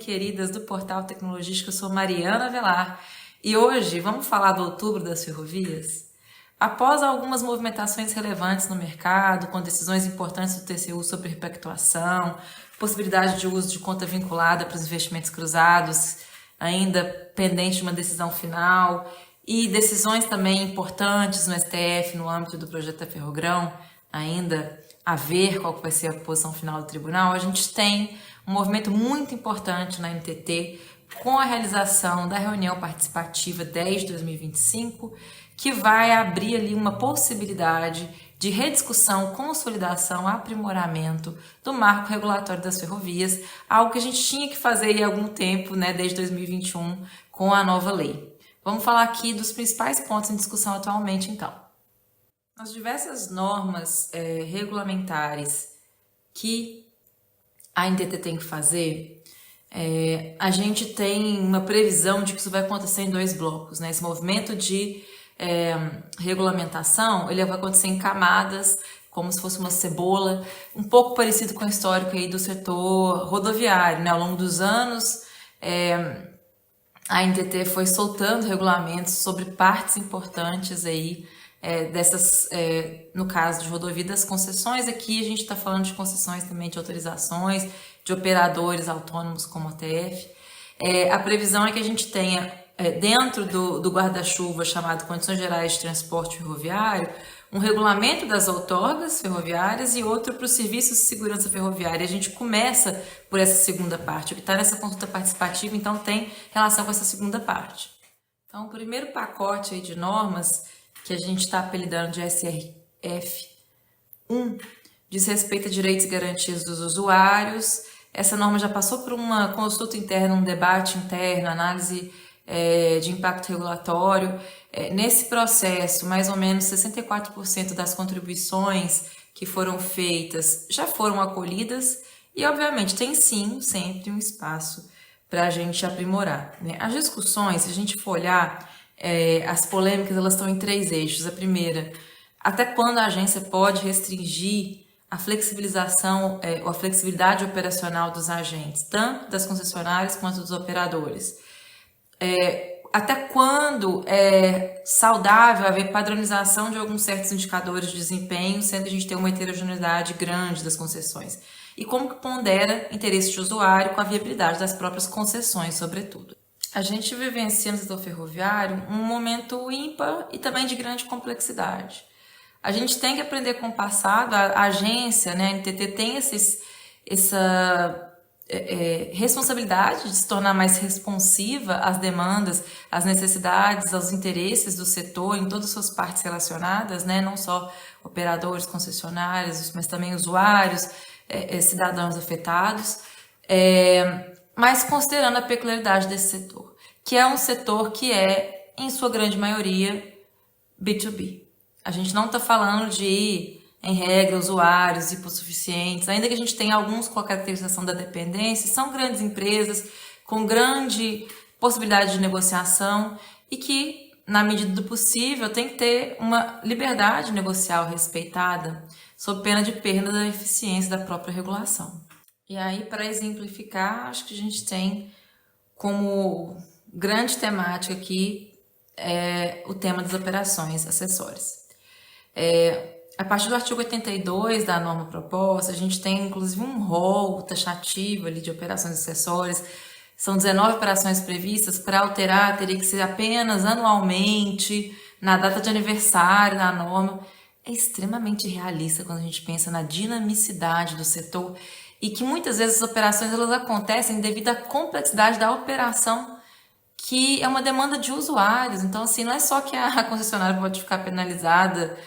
queridas do Portal Tecnologístico, eu sou Mariana Velar e hoje vamos falar do Outubro das Ferrovias. Após algumas movimentações relevantes no mercado, com decisões importantes do TCU sobre repactuação, possibilidade de uso de conta vinculada para os investimentos cruzados, ainda pendente de uma decisão final, e decisões também importantes no STF no âmbito do projeto da Ferrogrão, ainda a ver qual vai ser a posição final do tribunal, a gente tem um movimento muito importante na NTT com a realização da reunião participativa 10 de 2025, que vai abrir ali uma possibilidade de rediscussão, consolidação, aprimoramento do marco regulatório das ferrovias, algo que a gente tinha que fazer há algum tempo, né, desde 2021, com a nova lei. Vamos falar aqui dos principais pontos em discussão atualmente, então. As diversas normas regulamentares que a NTT tem que fazer, a gente tem uma previsão de que isso vai acontecer em dois blocos, né? Esse movimento de regulamentação, ele vai acontecer em camadas, como se fosse uma cebola, um pouco parecido com o histórico aí do setor rodoviário, né? Ao longo dos anos, a NTT foi soltando regulamentos sobre partes importantes aí, no caso de rodovia, das concessões. Aqui a gente está falando de concessões também de autorizações, de operadores autônomos como a TF. A previsão é que a gente tenha, dentro do guarda-chuva chamado Condições Gerais de Transporte Ferroviário, um regulamento das outorgas ferroviárias e outro para os serviços de segurança ferroviária. A gente começa por essa segunda parte. O que está nessa consulta participativa, então, tem relação com essa segunda parte. Então, o primeiro pacote aí de normas, que a gente está apelidando de SRF1, diz respeito a direitos e garantias dos usuários. Essa norma já passou por uma consulta interna, um debate interno, análise de impacto regulatório. Nesse processo, mais ou menos 64% das contribuições que foram feitas já foram acolhidas e, obviamente, tem sim sempre um espaço para a gente aprimorar, né? As discussões, se a gente for olhar, as polêmicas, elas estão em três eixos. A primeira, até quando a agência pode restringir a flexibilização ou a flexibilidade operacional dos agentes, tanto das concessionárias quanto dos operadores. Até quando é saudável haver padronização de alguns certos indicadores de desempenho, sendo que a gente tem uma heterogeneidade grande das concessões. E como que pondera interesse de usuário com a viabilidade das próprias concessões, sobretudo. A gente vivencia no setor ferroviário um momento ímpar e também de grande complexidade. A gente tem que aprender com o passado. A agência, né, a NTT, tem essa responsabilidade de se tornar mais responsiva às demandas, às necessidades, aos interesses do setor em todas as suas partes relacionadas, né, não só operadores, concessionários, mas também usuários, cidadãos afetados. Mas considerando a peculiaridade desse setor, que é um setor que é, em sua grande maioria, B2B. A gente não está falando de, em regra, usuários hipossuficientes, ainda que a gente tenha alguns com a caracterização da dependência, são grandes empresas com grande possibilidade de negociação e que, na medida do possível, tem que ter uma liberdade negocial respeitada, sob pena de perda da eficiência da própria regulação. E aí, para exemplificar, acho que a gente tem como grande temática aqui o tema das operações acessórias. A partir do artigo 82 da norma proposta, a gente tem inclusive um rol taxativo ali de operações acessórias. São 19 operações previstas. Para alterar, teria que ser apenas anualmente, na data de aniversário da norma. É extremamente realista quando a gente pensa na dinamicidade do setor e que muitas vezes as operações elas acontecem devido à complexidade da operação, que é uma demanda de usuários. Então, assim, não é só que a concessionária pode ficar penalizada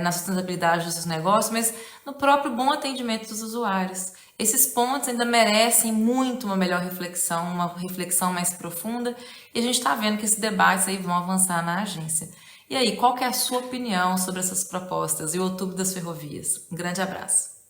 na sustentabilidade dos seus negócios, mas no próprio bom atendimento dos usuários. Esses pontos ainda merecem muito uma melhor reflexão, uma reflexão mais profunda, e a gente está vendo que esses debates aí vão avançar na agência. E aí, qual que é a sua opinião sobre essas propostas e o Outubro das Ferrovias? Um grande abraço.